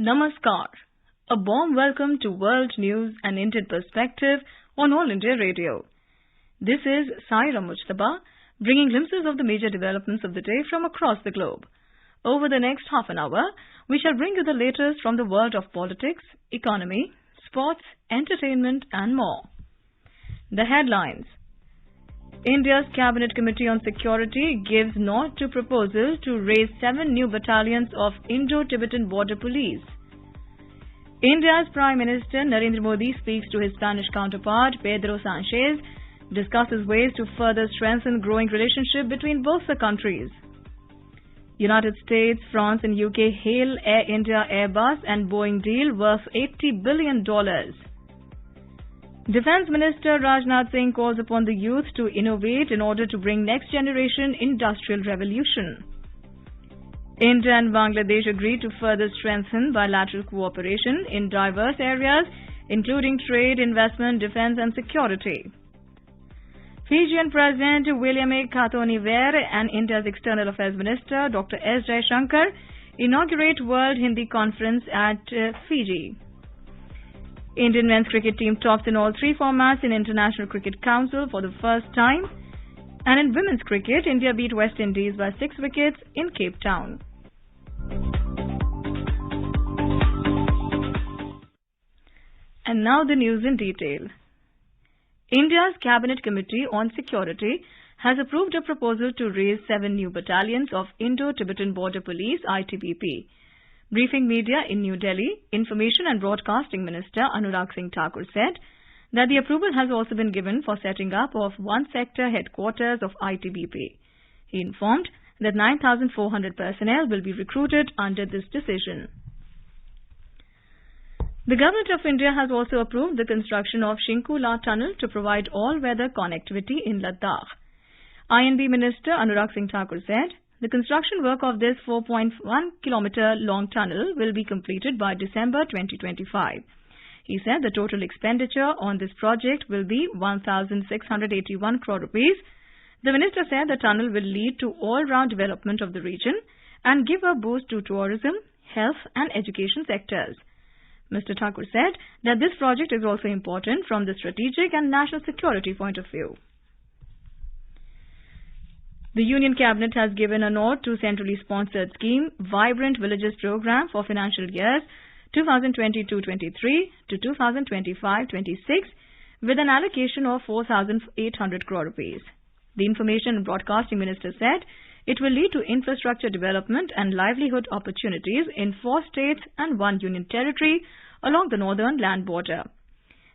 Namaskar. A warm welcome to World News and Indian Perspective on All India Radio. This is Saira Mujtaba, bringing glimpses of the major developments of the day from across the globe. Over the next half an hour, we shall bring you the latest from the world of politics, economy, sports, entertainment and more. The headlines. India's Cabinet Committee on Security gives nod to proposal to raise 7 new battalions of Indo-Tibetan Border Police. India's Prime Minister Narendra Modi speaks to his Spanish counterpart Pedro Sanchez, discusses ways to further strengthen growing relationship between both the countries. United States, France and UK hail Air India Airbus and Boeing deal worth $80 billion. Defence Minister Rajnath Singh calls upon the youth to innovate in order to bring next generation industrial revolution. India and Bangladesh agree to further strengthen bilateral cooperation in diverse areas including trade, investment, defence and security. Fijian President William A. Katoni-Were and India's External Affairs Minister Dr. S. Jaishankar inaugurate World Hindi Conference at Fiji. Indian men's cricket team tops in all 3 formats in International Cricket Council for the first time. And in women's cricket, India beat West Indies by 6 wickets in Cape Town. And now the news in detail. India's Cabinet Committee on Security has approved a proposal to raise 7 new battalions of Indo-Tibetan Border Police (ITBP). Briefing media in New Delhi, Information and Broadcasting Minister Anurag Singh Thakur said that the approval has also been given for setting up of one sector headquarters of ITBP. He informed that 9,400 personnel will be recruited under this decision. The Government of India has also approved the construction of Shinku La Tunnel to provide all-weather connectivity in Ladakh. INB Minister Anurag Singh Thakur said the construction work of this 4.1-kilometer long tunnel will be completed by December 2025. He said the total expenditure on this project will be 1,681 crore rupees. The minister said the tunnel will lead to all-round development of the region and give a boost to tourism, health and education sectors. Mr. Thakur said that this project is also important from the strategic and national security point of view. The Union Cabinet has given a nod to centrally sponsored scheme Vibrant Villages program for financial years 2022-23 to 2025-26 with an allocation of 4,800 crore rupees. The Information and Broadcasting Minister said it will lead to infrastructure development and livelihood opportunities in 4 states and 1 union territory along the northern land border.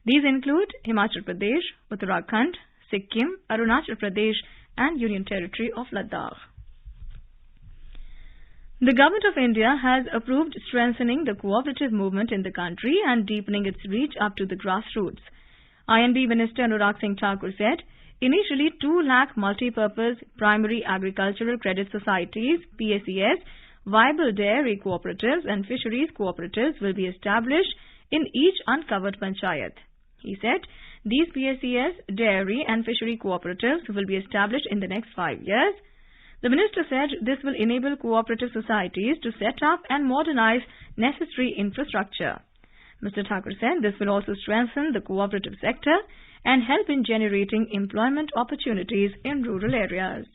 These include Himachal Pradesh, Uttarakhand, Sikkim, Arunachal Pradesh and Union Territory of Ladakh. The Government of India has approved strengthening the cooperative movement in the country and deepening its reach up to the grassroots. INB Minister Anurag Singh Thakur said initially 2 lakh multi-purpose primary agricultural credit societies (PACS), viable dairy cooperatives and fisheries cooperatives will be established in each uncovered panchayat. He said these PACS, dairy and fishery cooperatives will be established in the next 5 years. The minister said this will enable cooperative societies to set up and modernize necessary infrastructure. Mr. Thakur said this will also strengthen the cooperative sector and help in generating employment opportunities in rural areas.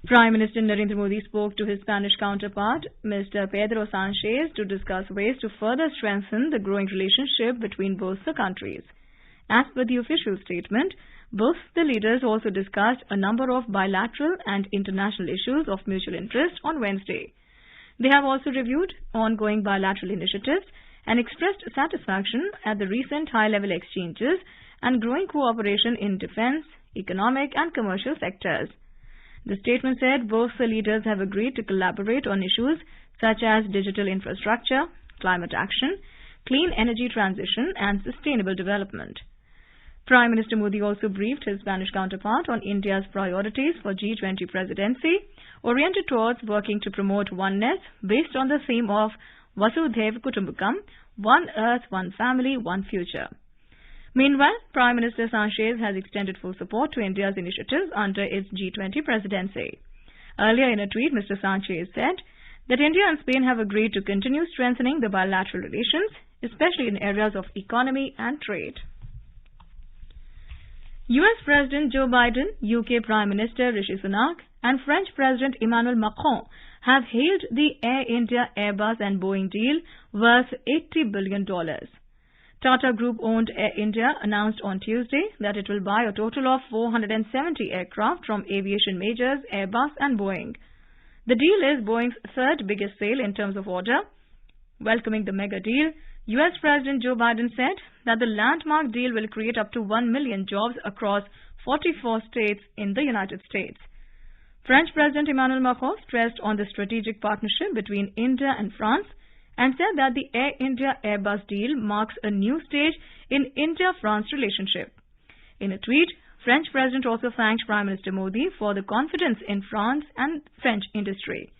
Prime Minister Narendra Modi spoke to his Spanish counterpart, Mr. Pedro Sanchez, to discuss ways to further strengthen the growing relationship between both the countries. As per the official statement, both the leaders also discussed a number of bilateral and international issues of mutual interest on Wednesday. They have also reviewed ongoing bilateral initiatives and expressed satisfaction at the recent high-level exchanges and growing cooperation in defence, economic and commercial sectors. The statement said both the leaders have agreed to collaborate on issues such as digital infrastructure, climate action, clean energy transition and sustainable development. Prime Minister Modi also briefed his Spanish counterpart on India's priorities for G20 presidency, oriented towards working to promote oneness based on the theme of Vasudhaiva Kutumbakam, One Earth, One Family, One Future. Meanwhile, Prime Minister Sanchez has extended full support to India's initiatives under its G20 presidency. Earlier in a tweet, Mr. Sanchez said that India and Spain have agreed to continue strengthening the bilateral relations, especially in areas of economy and trade. US President Joe Biden, UK Prime Minister Rishi Sunak, and French President Emmanuel Macron have hailed the Air India, Airbus and Boeing deal worth $80 billion. Tata Group-owned Air India announced on Tuesday that it will buy a total of 470 aircraft from aviation majors Airbus and Boeing. The deal is Boeing's third biggest sale in terms of order. Welcoming the mega deal, US President Joe Biden said that the landmark deal will create up to 1 million jobs across 44 states in the United States. French President Emmanuel Macron stressed on the strategic partnership between India and France and said that the Air India Airbus deal marks a new stage in India-France relationship. In a tweet, French President also thanked Prime Minister Modi for the confidence in France and French industry.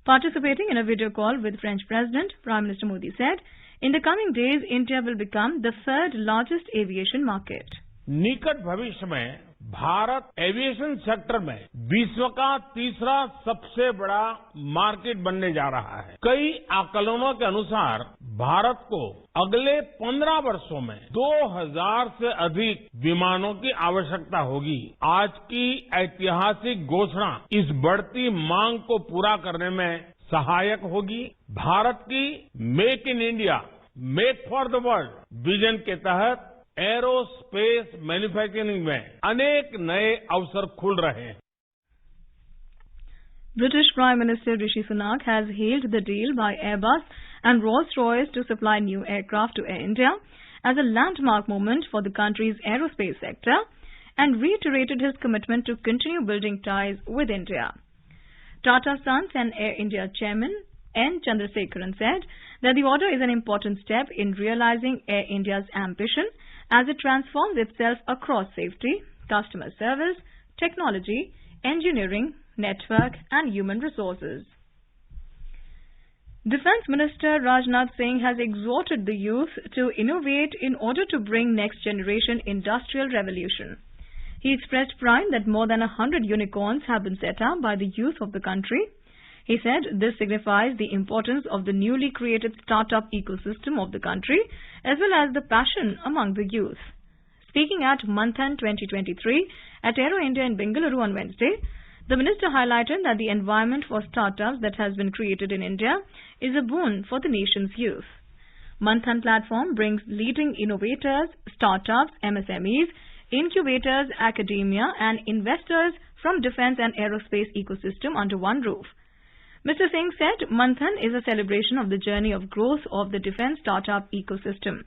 Participating in a video call with French President, Prime Minister Modi said, "In the coming days, India will become the third largest aviation market." निकट भविष्य में Bharat aviation sector में विश्व का तीसरा सबसे बड़ा market बनने जा रहा है। कई आकलनों के अनुसार भारत को अगले 15 वर्षों में 2000 से अधिक विमानों की आवश्यकता होगी। आज की ऐतिहासिक घोषणा इस बढ़ती मांग को पूरा करने में सहायक होगी। भारत की make in India, make for the world vision के तहत एरोस्पेस मैन्युफैक्चरिंग में अनेक नए अवसर खुल रहे हैं। British Prime Minister Rishi Sunak has hailed the deal by Airbus and Rolls-Royce to supply new aircraft to Air India as a landmark moment for the country's aerospace sector and reiterated his commitment to continue building ties with India. Tata Sons and Air India Chairman N. Chandrasekaran said that the order is an important step in realizing Air India's ambition as it transforms itself across safety, customer service, technology, engineering, network and human resources. Defence Minister Rajnath Singh has exhorted the youth to innovate in order to bring next generation industrial revolution. He expressed pride that more than 100 unicorns have been set up by the youth of the country. He said this signifies the importance of the newly created startup ecosystem of the country as well as the passion among the youth. Speaking at Manthan 2023 at Aero India in Bengaluru on Wednesday, the minister highlighted that the environment for startups that has been created in India is a boon for the nation's youth. Manthan platform brings leading innovators, startups, MSMEs, incubators, academia and investors from defence and aerospace ecosystem under one roof. Mr. Singh said Manthan is a celebration of the journey of growth of the defence startup ecosystem.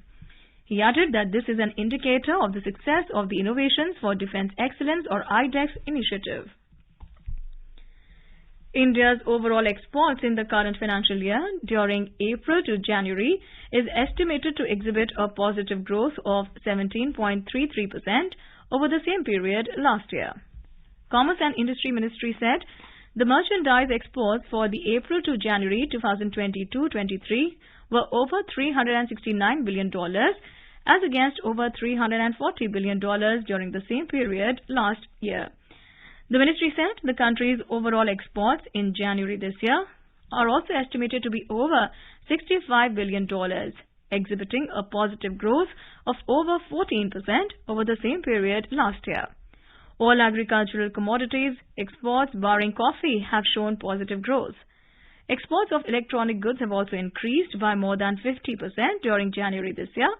He added that this is an indicator of the success of the Innovations for Defence Excellence or IDEX initiative. India's overall exports in the current financial year during April to January is estimated to exhibit a positive growth of 17.33% over the same period last year. Commerce and Industry Ministry said the merchandise exports for the April to January 2022-23 were over $369 billion as against over $340 billion during the same period last year. The ministry said the country's overall exports in January this year are also estimated to be over $65 billion, exhibiting a positive growth of over 14% over the same period last year. All agricultural commodities exports barring coffee have shown positive growth. Exports of electronic goods have also increased by more than 50% during January this year.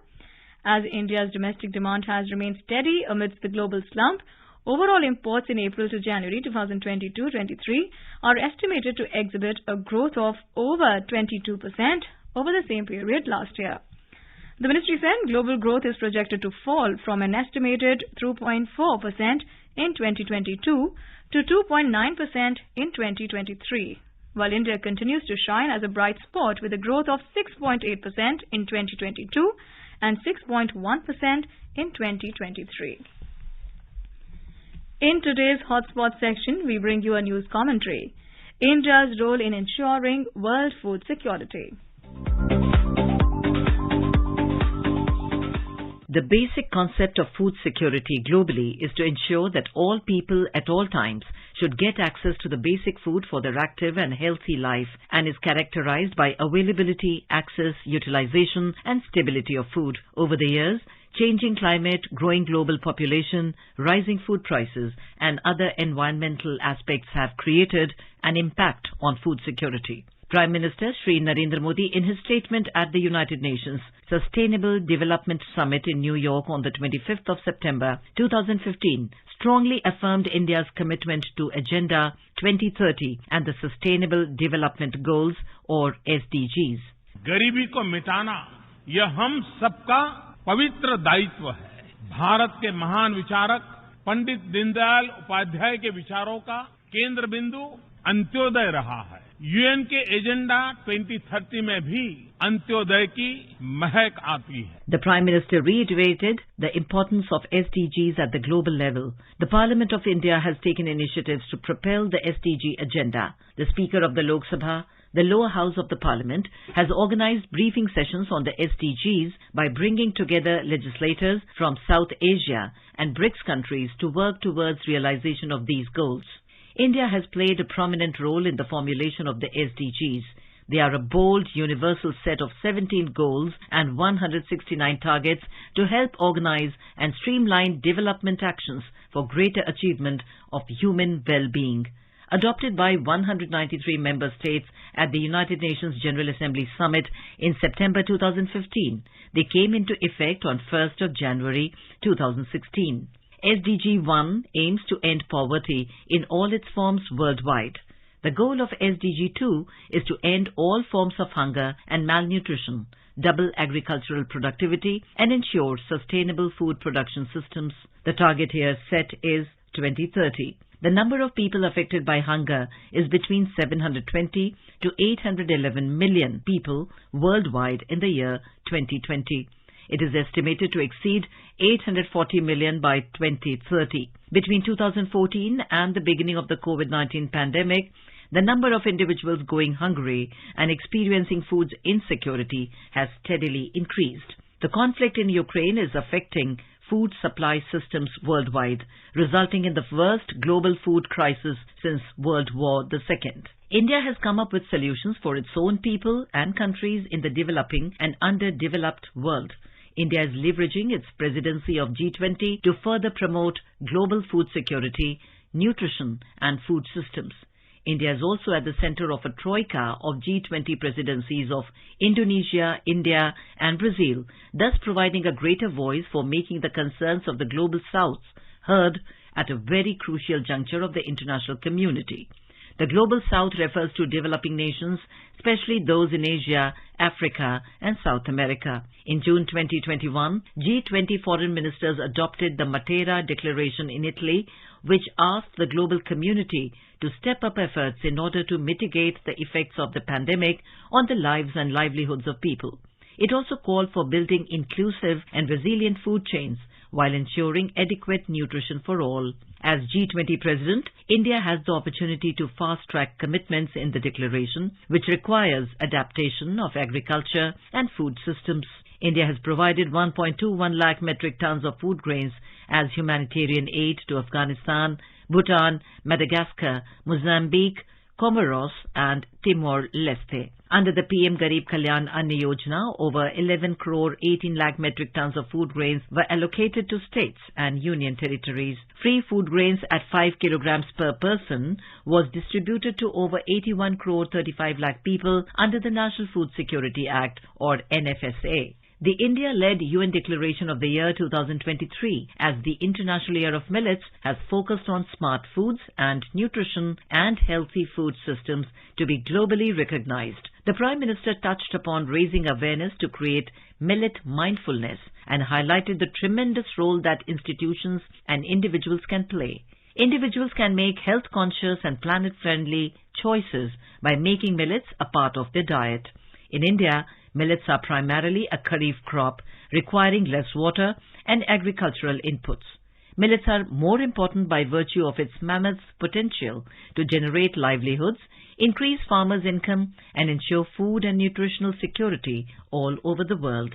As India's domestic demand has remained steady amidst the global slump, overall imports in April to January 2022-23 are estimated to exhibit a growth of over 22% over the same period last year. The ministry said global growth is projected to fall from an estimated 2.4% in 2022 to 2.9% in 2023, while India continues to shine as a bright spot with a growth of 6.8% in 2022 and 6.1% in 2023. In today's Hotspot section, we bring you a news commentary. India's role in ensuring world food security. The basic concept of food security globally is to ensure that all people at all times should get access to the basic food for their active and healthy life, and is characterized by availability, access, utilization and stability of food. Over the years, changing climate, growing global population, rising food prices and other environmental aspects have created an impact on food security. Prime Minister Shri Narendra Modi, in his statement at the United Nations Sustainable Development Summit in New York on the 25th of September 2015, strongly affirmed India's commitment to Agenda 2030 and the Sustainable Development Goals or SDGs. गरीबी को मिटाना यह हम सबका पवित्र दायित्व है। भारत के महान विचारक पंडित दीनदयाल उपाध्याय के विचारों का केंद्र बिंदु अंत्योदय रहा है। यूएन के एजेंडा 2030 में भी अंत्योदय की महक आती है। The Prime Minister reiterated the importance of SDGs at the global level. The Parliament of India has taken initiatives to propel the SDG agenda. The Speaker of the Lok Sabha, the lower house of the Parliament, has organized briefing sessions on the SDGs by bringing together legislators from South Asia and BRICS countries to work towards realization of these goals. India has played a prominent role in the formulation of the SDGs. They are a bold, universal set of 17 goals and 169 targets to help organize and streamline development actions for greater achievement of human well-being. Adopted by 193 member states at the United Nations General Assembly Summit in September 2015, they came into effect on 1st of January 2016. SDG 1 aims to end poverty in all its forms worldwide. The goal of SDG 2 is to end all forms of hunger and malnutrition, double agricultural productivity and ensure sustainable food production systems. The target here set is 2030. The number of people affected by hunger is between 720 to 811 million people worldwide in the year 2020. It is estimated to exceed 840 million by 2030. Between 2014 and the beginning of the COVID-19 pandemic, the number of individuals going hungry and experiencing food insecurity has steadily increased. The conflict in Ukraine is affecting food supply systems worldwide, resulting in the worst global food crisis since World War II. India has come up with solutions for its own people and countries in the developing and underdeveloped world. India is leveraging its presidency of G20 to further promote global food security, nutrition and food systems. India is also at the center of a troika of G20 presidencies of Indonesia, India and Brazil, thus providing a greater voice for making the concerns of the Global South heard at a very crucial juncture of the international community. The Global South refers to developing nations, especially those in Asia, Africa and South America. In June 2021, G20 foreign ministers adopted the Matera Declaration in Italy, which asked the global community to step up efforts in order to mitigate the effects of the pandemic on the lives and livelihoods of people. It also called for building inclusive and resilient food chains while ensuring adequate nutrition for all. As G20 President, India has the opportunity to fast-track commitments in the declaration, which requires adaptation of agriculture and food systems. India has provided 1.21 lakh metric tons of food grains as humanitarian aid to Afghanistan, Bhutan, Madagascar, Mozambique, Comoros and Timor-Leste. Under the PM Garib Kalyan Anna Yojana, over 11 crore 18 lakh metric tons of food grains were allocated to states and union territories. Free food grains at 5 kilograms per person was distributed to over 81 crore 35 lakh people under the National Food Security Act or NFSA. The India-led UN Declaration of the year 2023 as the International Year of Millets has focused on smart foods and nutrition and healthy food systems to be globally recognized. The Prime Minister touched upon raising awareness to create millet mindfulness and highlighted the tremendous role that institutions and individuals can play. Individuals can make health-conscious and planet-friendly choices by making millets a part of their diet. In India, millets are primarily a kharif crop requiring less water and agricultural inputs. Millets are more important by virtue of its mammoth potential to generate livelihoods, increase farmers' income and ensure food and nutritional security all over the world.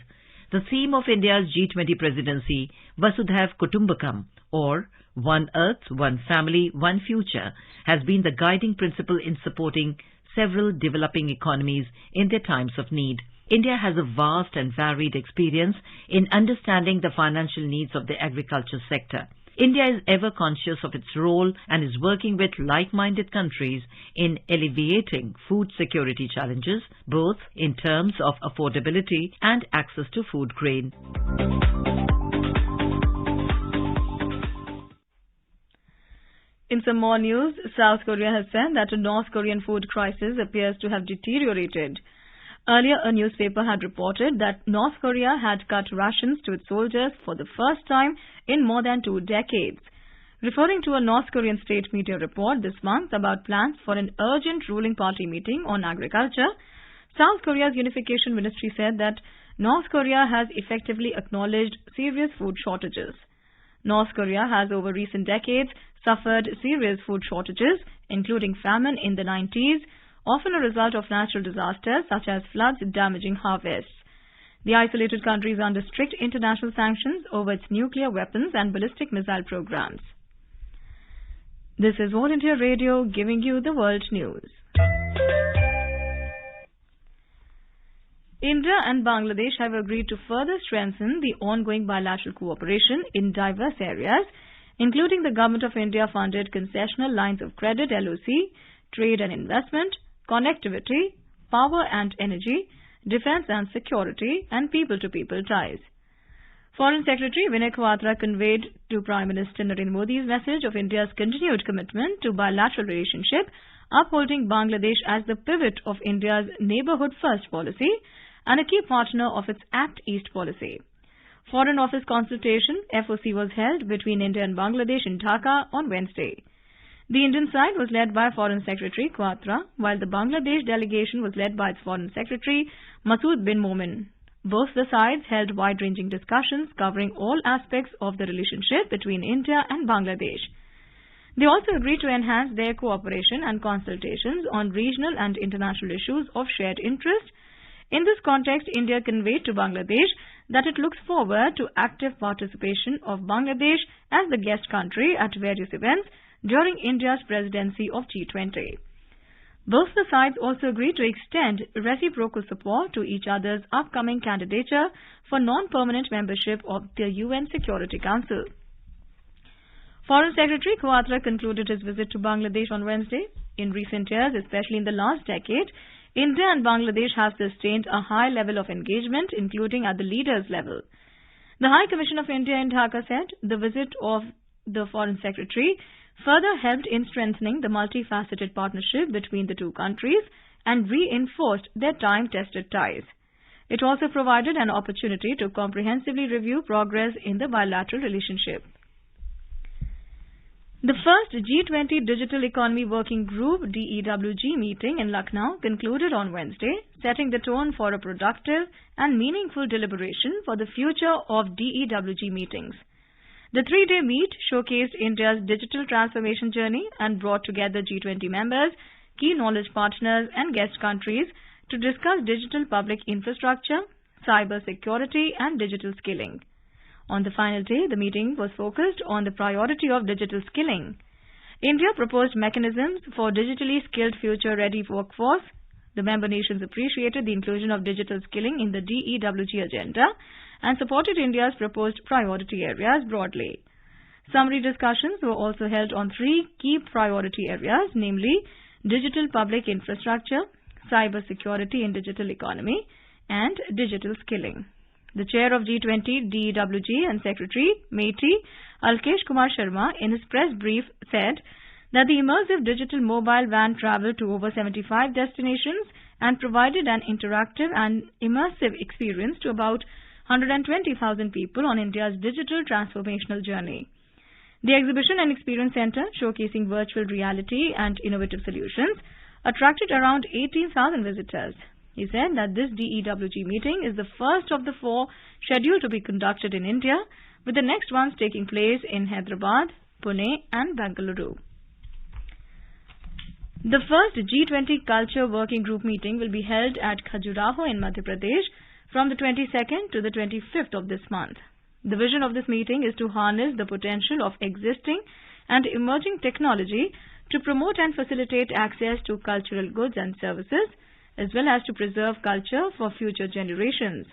The theme of India's G20 presidency, Vasudhaiv Kutumbakam, or One Earth, One Family, One Future, has been the guiding principle in supporting several developing economies in their times of need. India has a vast and varied experience in understanding the financial needs of the agriculture sector. India is ever conscious of its role and is working with like-minded countries in alleviating food security challenges, both in terms of affordability and access to food grain. In some more news, South Korea has said that a North Korean food crisis appears to have deteriorated. Earlier, a newspaper had reported that North Korea had cut rations to its soldiers for the first time in more than 2 decades. Referring to a North Korean state media report this month about plans for an urgent ruling party meeting on agriculture, South Korea's Unification Ministry said that North Korea has effectively acknowledged serious food shortages. North Korea has over recent decades suffered serious food shortages, including famine in the 90s, often a result of natural disasters such as floods damaging harvests. The isolated country is under strict international sanctions over its nuclear weapons and ballistic missile programs. This is All India Radio giving you the world news. India and Bangladesh have agreed to further strengthen the ongoing bilateral cooperation in diverse areas, including the Government of India-funded concessional lines of credit (LOC), trade and investment, connectivity, power and energy, defence and security, and people-to-people ties. Foreign Secretary Vinay Kwatra conveyed to Prime Minister Narendra Modi's message of India's continued commitment to bilateral relationship, upholding Bangladesh as the pivot of India's Neighbourhood First policy and a key partner of its Act East policy. Foreign Office consultation (FOC) was held between India and Bangladesh in Dhaka on Wednesday. The Indian side was led by Foreign Secretary Kwatra, while the Bangladesh delegation was led by its Foreign Secretary Masood bin Momen. Both the sides held wide-ranging discussions covering all aspects of the relationship between India and Bangladesh. They also agreed to enhance their cooperation and consultations on regional and international issues of shared interest. In this context, India conveyed to Bangladesh that it looks forward to active participation of Bangladesh as the guest country at various events during India's presidency of G20. Both the sides also agreed to extend reciprocal support to each other's upcoming candidature for non-permanent membership of the UN Security Council. Foreign Secretary Kwatra concluded his visit to Bangladesh on Wednesday. In recent years, especially in the last decade, India and Bangladesh have sustained a high level of engagement, including at the leaders' level. The High Commission of India in Dhaka said the visit of the Foreign Secretary further helped in strengthening the multifaceted partnership between the two countries and reinforced their time-tested ties. It also provided an opportunity to comprehensively review progress in the bilateral relationship. The first G20 Digital Economy Working Group (DEWG) meeting in Lucknow concluded on Wednesday, setting the tone for a productive and meaningful deliberation for the future of DEWG meetings. The 3-day meet showcased India's digital transformation journey and brought together G20 members, key knowledge partners and guest countries to discuss digital public infrastructure, cyber security and digital skilling. On the final day, the meeting was focused on the priority of digital skilling. India proposed mechanisms for digitally skilled future-ready workforce. The member nations appreciated the inclusion of digital skilling in the DEWG agenda and supported India's proposed priority areas broadly. Summary discussions were also held on 3 key priority areas, namely digital public infrastructure, cyber security in digital economy, and digital skilling. The chair of G20 DEWG and Secretary MeitY, Alkesh Kumar Sharma, in his press brief said that the immersive digital mobile van traveled to over 75 destinations and provided an interactive and immersive experience to about 120,000 people on India's digital transformational journey. The Exhibition and Experience Centre, showcasing virtual reality and innovative solutions, attracted around 18,000 visitors. He said that this DEWG meeting is the first of the 4 scheduled to be conducted in India, with the next ones taking place in Hyderabad, Pune and Bengaluru. The first G20 Culture Working Group meeting will be held at Khajuraho in Madhya Pradesh from the 22nd to the 25th of this month. The vision of this meeting is to harness the potential of existing and emerging technology to promote and facilitate access to cultural goods and services, as well as to preserve culture for future generations.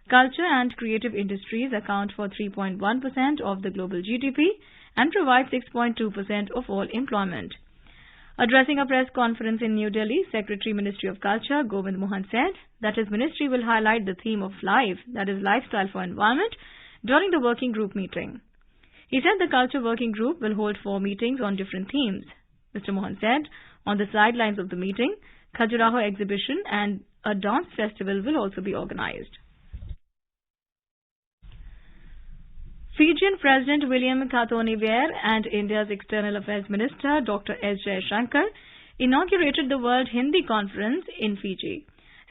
Culture and creative industries account for 3.1% of the global GDP and provide 6.2% of all employment. Addressing a press conference in New Delhi, Secretary Ministry of Culture Govind Mohan said that his ministry will highlight the theme of life, that is lifestyle for environment, during the working group meeting. He said the Culture Working Group will hold 4 meetings on different themes. Mr. Mohan said on the sidelines of the meeting, Khajuraho exhibition and a dance festival will also be organized. Fijian President William Kathoni-Weir and India's External Affairs Minister Dr. S. Jaishankar inaugurated the World Hindi Conference in Fiji.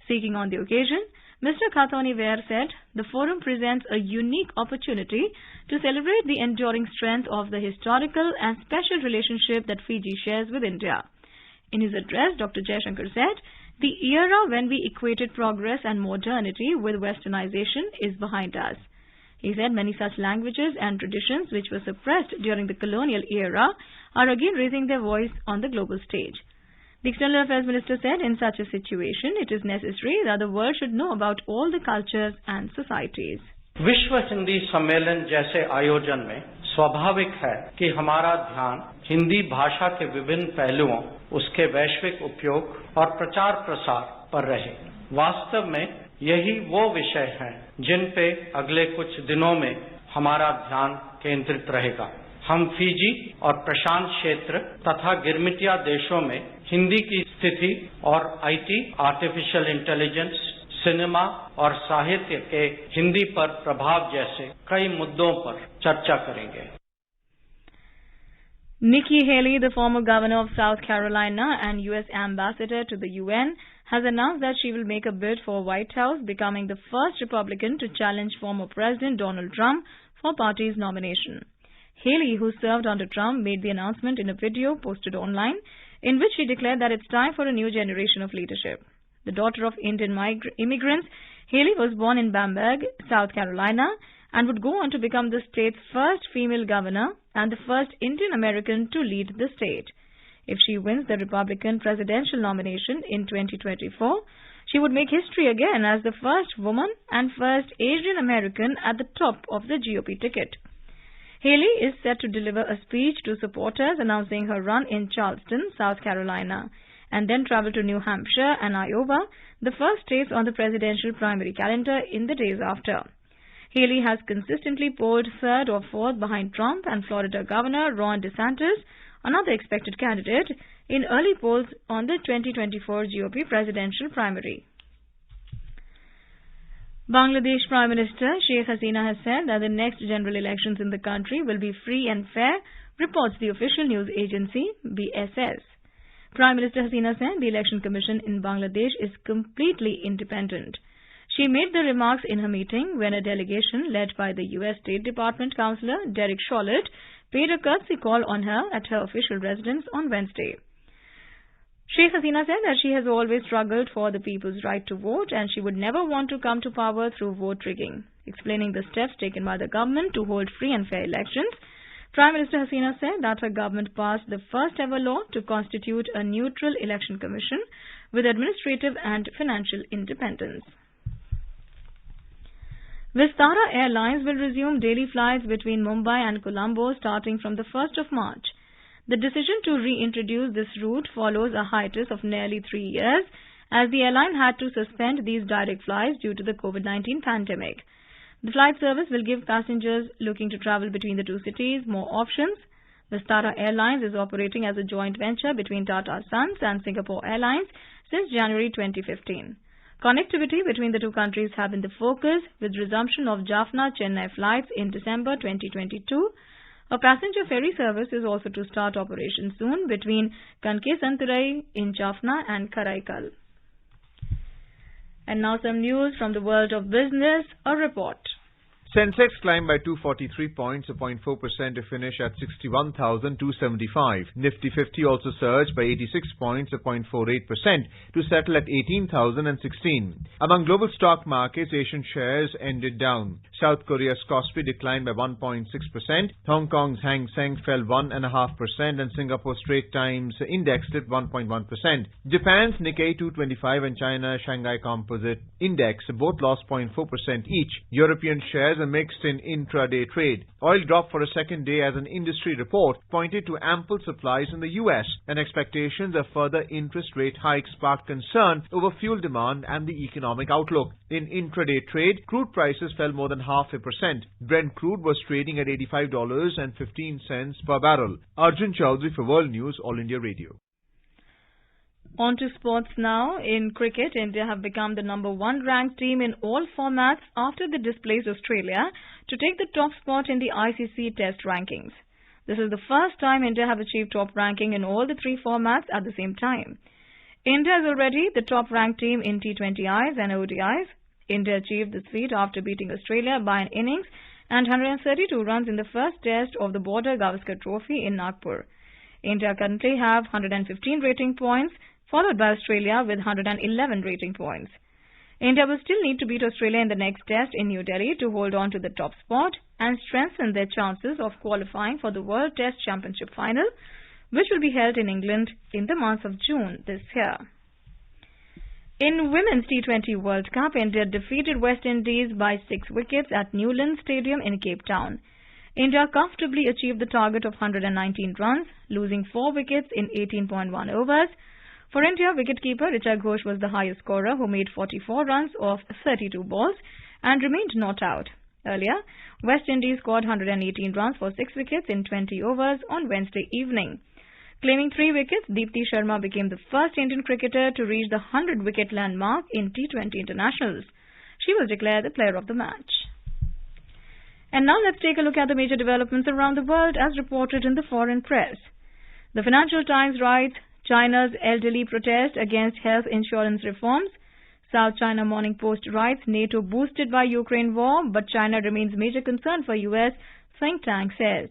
Speaking on the occasion, Mr. Kathoni-Weir said the forum presents a unique opportunity to celebrate the enduring strength of the historical and special relationship that Fiji shares with India. In his address, Dr. Jaishankar said, the era when we equated progress and modernity with westernization is behind us. He said many such languages and traditions which were suppressed during the colonial era are again raising their voice on the global stage. The External Affairs Minister said in such a situation, it is necessary that the world should know about all the cultures and societies. विश्व हिंदी सम्मेलन जैसे आयोजन में स्वाभाविक है कि हमारा ध्यान हिंदी भाषा के विभिन्न पहलुओं, उसके वैश्विक उपयोग और प्रचार प्रसार पर रहे। वास्तव में यही वो विषय हैं जिन पे अगले कुछ दिनों में हमारा ध्यान केंद्रित रहेगा। हम फिजी और प्रशांत क्षेत्र तथा गिरमिटिया देशों में हिंदी की स्थिति और आईटी, आर्टिफिशियल इंटेलिजेंस, सिनेमा और साहित्य के हिंदी पर प्रभाव जैसे कई मुद्दों पर चर्चा करेंगे। Nikki Haley, the former governor of South Carolina and U.S. ambassador to the UN, has announced that she will make a bid for White House, becoming the first Republican to challenge former President Donald Trump for party's nomination. Haley, who served under Trump, made the announcement in a video posted online in which she declared that it's time for a new generation of leadership. The daughter of Indian immigrants, Haley was born in Bamberg, South Carolina, and would go on to become the state's first female governor and the first Indian American to lead the state. If she wins the Republican presidential nomination in 2024, she would make history again as the first woman and first Asian American at the top of the GOP ticket. Haley is set to deliver a speech to supporters announcing her run in Charleston, South Carolina, and then travel to New Hampshire and Iowa, the first states on the presidential primary calendar, in the days after. Haley has consistently polled third or fourth behind Trump and Florida Governor Ron DeSantis, another expected candidate, in early polls on the 2024 GOP presidential primary. Bangladesh Prime Minister Sheikh Hasina has said that the next general elections in the country will be free and fair, reports the official news agency BSS. Prime Minister Hasina said the Election Commission in Bangladesh is completely independent. She made the remarks in her meeting when a delegation led by the U.S. State Department Counselor Derek Chollet paid a courtesy call on her at her official residence on Wednesday. Sheikh Hasina said that she has always struggled for the people's right to vote and she would never want to come to power through vote rigging. Explaining the steps taken by the government to hold free and fair elections, Prime Minister Hasina said that her government passed the first ever law to constitute a neutral election commission with administrative and financial independence. Vistara Airlines will resume daily flights between Mumbai and Colombo starting from the 1st of March. The decision to reintroduce this route follows a hiatus of nearly 3 years as the airline had to suspend these direct flights due to the COVID-19 pandemic. The flight service will give passengers looking to travel between the two cities more options. Vistara Airlines is operating as a joint venture between Tata Sons and Singapore Airlines since January 2015. Connectivity between the two countries have been the focus, with resumption of Jaffna-Chennai flights in December 2022. A passenger ferry service is also to start operation soon between Kanke-Santurai in Jaffna and Karaikal. And now some news from the world of business, a report. Sensex climbed by 243 points, a 0.4% to finish at 61,275. Nifty 50 also surged by 86 points, a 0.48% to settle at 18,016. Among global stock markets, Asian shares ended down. South Korea's Kospi declined by 1.6%. Hong Kong's Hang Seng fell 1.5% and Singapore's Straits Times Index slipped 1.1%. Japan's Nikkei 225 and China's Shanghai Composite Index both lost 0.4% each. European shares are mixed in intraday trade. Oil dropped for a second day as an industry report pointed to ample supplies in the US, and expectations of further interest rate hikes sparked concern over fuel demand and the economic outlook. In intraday trade, crude prices fell more than 0.5%. Brent crude was trading at $85.15 per barrel. Arjun Chowdhury for World News, All India Radio. On to sports now. In cricket, India have become the number 1 ranked team in all formats after they displaced Australia to take the top spot in the ICC Test rankings. This is the first time India have achieved top ranking in all the 3 formats at the same time. India is already the top ranked team in T20Is and ODIs. India achieved this feat after beating Australia by an innings and 132 runs in the first test of the Border Gavaskar Trophy in Nagpur. India currently have 115 rating points, followed by Australia with 111 rating points. India will still need to beat Australia in the next test in New Delhi to hold on to the top spot and strengthen their chances of qualifying for the World Test Championship final, which will be held in England in the month of June this year. In Women's T20 World Cup, India defeated West Indies by 6 wickets at Newlands Stadium in Cape Town. India comfortably achieved the target of 119 runs, losing 4 wickets in 18.1 overs. For India, wicketkeeper Richa Ghosh was the highest scorer, who made 44 runs off 32 balls and remained not out. Earlier, West Indies scored 118 runs for 6 wickets in 20 overs on Wednesday evening. Claiming 3 wickets, Deepti Sharma became the first Indian cricketer to reach the 100-wicket landmark in T20 internationals. She was declared the player of the match. And now let's take a look at the major developments around the world as reported in the foreign press. The Financial Times writes, China's elderly protest against health insurance reforms. South China Morning Post writes, NATO boosted by Ukraine war, but China remains major concern for US, think tank says.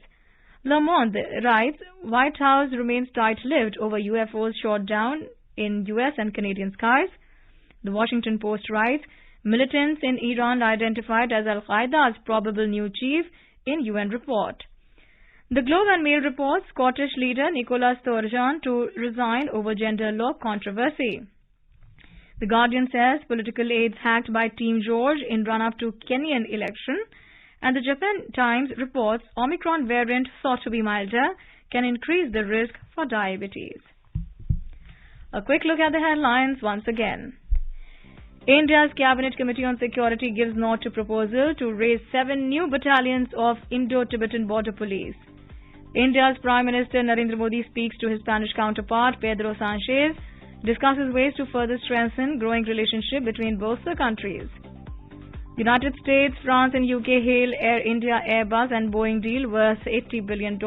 Le Monde writes, White House remains tight-lipped over UFOs shot down in US and Canadian skies. The Washington Post writes, militants in Iran identified as Al-Qaeda's probable new chief in UN report. The Globe and Mail reports Scottish leader Nicola Sturgeon to resign over gender law controversy. The Guardian says political aides hacked by Team George in run-up to Kenyan election. And the Japan Times reports Omicron variant thought to be milder can increase the risk for diabetes. A quick look at the headlines once again. India's Cabinet Committee on Security gives nod to proposal to raise 7 new battalions of Indo-Tibetan Border Police. India's Prime Minister Narendra Modi speaks to his Spanish counterpart Pedro Sanchez, discusses ways to further strengthen growing relationship between both the countries. United States, France and UK hail Air India, Airbus and Boeing deal worth $80 billion.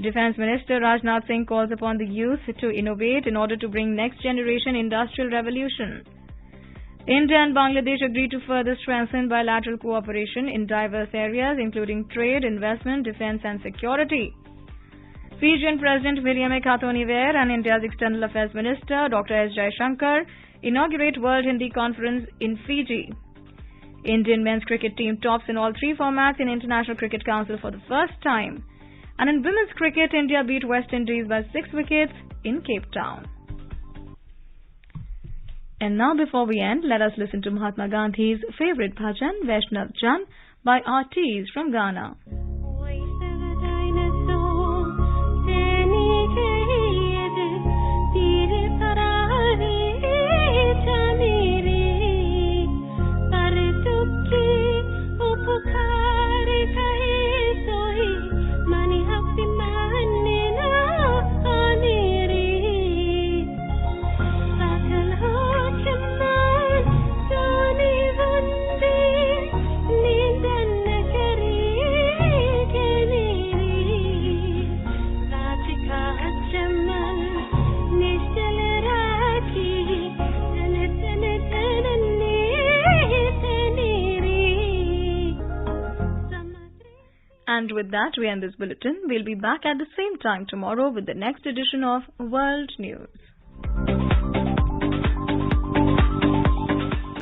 Defence Minister Rajnath Singh calls upon the youth to innovate in order to bring next generation industrial revolution. India and Bangladesh agree to further strengthen bilateral cooperation in diverse areas including trade, investment, defence and security. Fijian President William Kathoniver and India's External Affairs Minister Dr. S. Jaishankar inaugurate World Hindi Conference in Fiji. Indian men's cricket team tops in all 3 formats in International Cricket Council for the first time. And in women's cricket, India beat West Indies by 6 wickets in Cape Town. And now before we end, let us listen to Mahatma Gandhi's favorite bhajan, Vaishnav Jan, by artists from Ghana. And with that, we end this bulletin. We'll be back at the same time tomorrow with the next edition of World News.